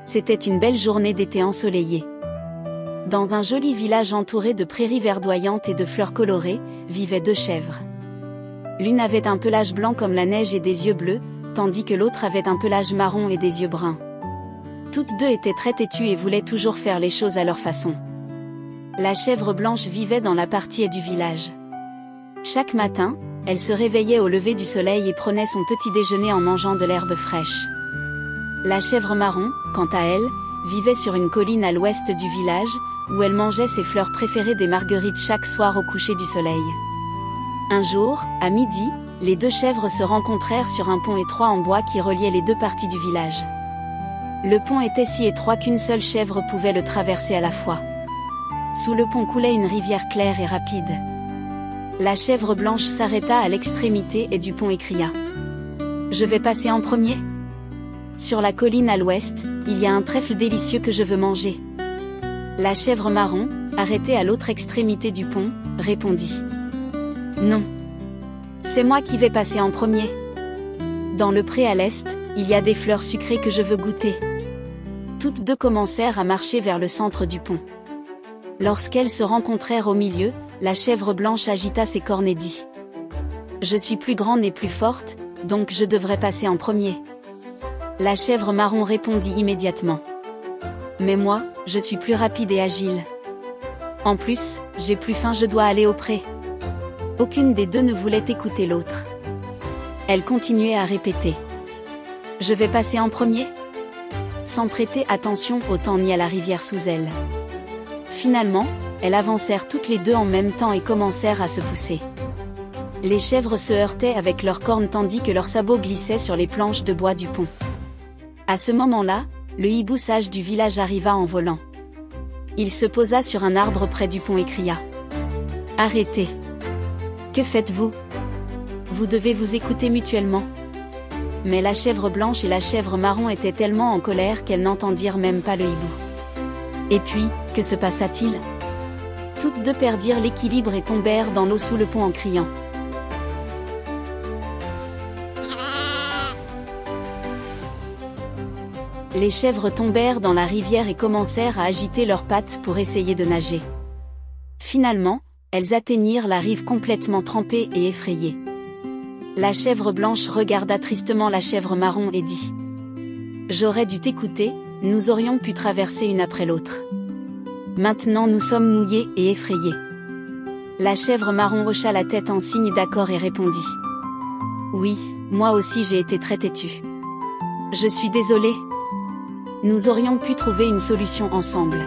C'était une belle journée d'été ensoleillée. Dans un joli village entouré de prairies verdoyantes et de fleurs colorées, vivaient 2 chèvres. L'une avait un pelage blanc comme la neige et des yeux bleus, tandis que l'autre avait un pelage marron et des yeux bruns. Toutes 2 étaient très têtues et voulaient toujours faire les choses à leur façon. La chèvre blanche vivait dans la partie du village. Chaque matin, elle se réveillait au lever du soleil et prenait son petit déjeuner en mangeant de l'herbe fraîche. La chèvre marron, quant à elle, vivait sur une colline à l'ouest du village, où elle mangeait ses fleurs préférées des marguerites chaque soir au coucher du soleil. Un jour, à midi, les 2 chèvres se rencontrèrent sur un pont étroit en bois qui reliait les 2 parties du village. Le pont était si étroit qu'une seule chèvre pouvait le traverser à la fois. Sous le pont coulait une rivière claire et rapide. La chèvre blanche s'arrêta à l'extrémité et du pont et cria « Je vais passer en premier ? Sur la colline à l'ouest, il y a un trèfle délicieux que je veux manger. » La chèvre marron, arrêtée à l'autre extrémité du pont, répondit « Non. C'est moi qui vais passer en premier. Dans le pré à l'est, il y a des fleurs sucrées que je veux goûter. » Toutes 2 commencèrent à marcher vers le centre du pont. Lorsqu'elles se rencontrèrent au milieu, la chèvre blanche agita ses cornes et dit « Je suis plus grande et plus forte, donc je devrais passer en premier. » La chèvre marron répondit immédiatement « Mais moi, je suis plus rapide et agile. En plus, j'ai plus faim, je dois aller au pré. » Aucune des 2 ne voulait écouter l'autre. Elle continuait à répéter « Je vais passer en premier ?» sans prêter attention au temps ni à la rivière sous elle. Finalement, elles avancèrent toutes les 2 en même temps et commencèrent à se pousser. Les chèvres se heurtaient avec leurs cornes tandis que leurs sabots glissaient sur les planches de bois du pont. À ce moment-là, le hibou sage du village arriva en volant. Il se posa sur un arbre près du pont et cria « Arrêtez! Que faites-vous? Vous devez vous écouter mutuellement. » Mais la chèvre blanche et la chèvre marron étaient tellement en colère qu'elles n'entendirent même pas le hibou. Et puis, que se passa-t-il? Toutes 2 perdirent l'équilibre et tombèrent dans l'eau sous le pont en criant. Les chèvres tombèrent dans la rivière et commencèrent à agiter leurs pattes pour essayer de nager. Finalement, elles atteignirent la rive complètement trempées et effrayées. La chèvre blanche regarda tristement la chèvre marron et dit « J'aurais dû t'écouter, nous aurions pu traverser une après l'autre. Maintenant nous sommes mouillés et effrayés. » La chèvre marron hocha la tête en signe d'accord et répondit « Oui, moi aussi j'ai été très têtue. Je suis désolée. Nous aurions pu trouver une solution ensemble. »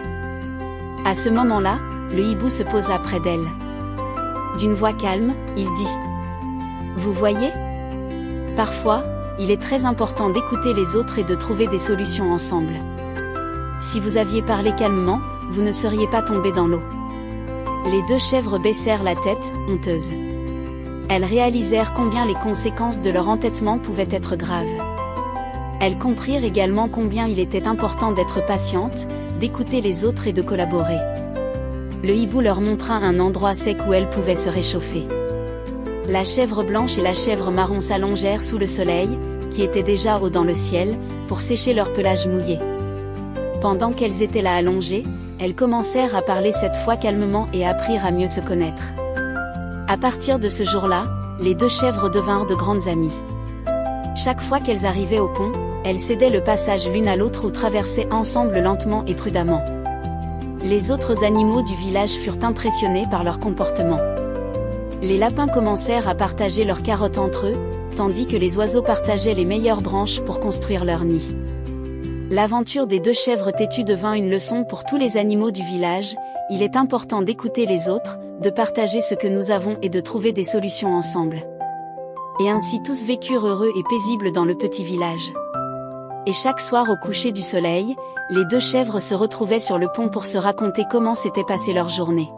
À ce moment-là, le hibou se posa près d'elle. D'une voix calme, il dit « Vous voyez ? Parfois, il est très important d'écouter les autres et de trouver des solutions ensemble. Si vous aviez parlé calmement, vous ne seriez pas tombés dans l'eau. » Les 2 chèvres baissèrent la tête, honteuses. Elles réalisèrent combien les conséquences de leur entêtement pouvaient être graves. Elles comprirent également combien il était important d'être patiente, d'écouter les autres et de collaborer. Le hibou leur montra un endroit sec où elles pouvaient se réchauffer. La chèvre blanche et la chèvre marron s'allongèrent sous le soleil, qui était déjà haut dans le ciel, pour sécher leur pelage mouillé. Pendant qu'elles étaient là allongées, elles commencèrent à parler cette fois calmement et apprirent à mieux se connaître. À partir de ce jour-là, les 2 chèvres devinrent de grandes amies. Chaque fois qu'elles arrivaient au pont, elles cédaient le passage l'une à l'autre ou traversaient ensemble lentement et prudemment. Les autres animaux du village furent impressionnés par leur comportement. Les lapins commencèrent à partager leurs carottes entre eux, tandis que les oiseaux partageaient les meilleures branches pour construire leur nid. L'aventure des 2 chèvres têtues devint une leçon pour tous les animaux du village. Il est important d'écouter les autres, de partager ce que nous avons et de trouver des solutions ensemble. Et ainsi tous vécurent heureux et paisibles dans le petit village. Et chaque soir au coucher du soleil, les 2 chèvres se retrouvaient sur le pont pour se raconter comment s'était passée leur journée.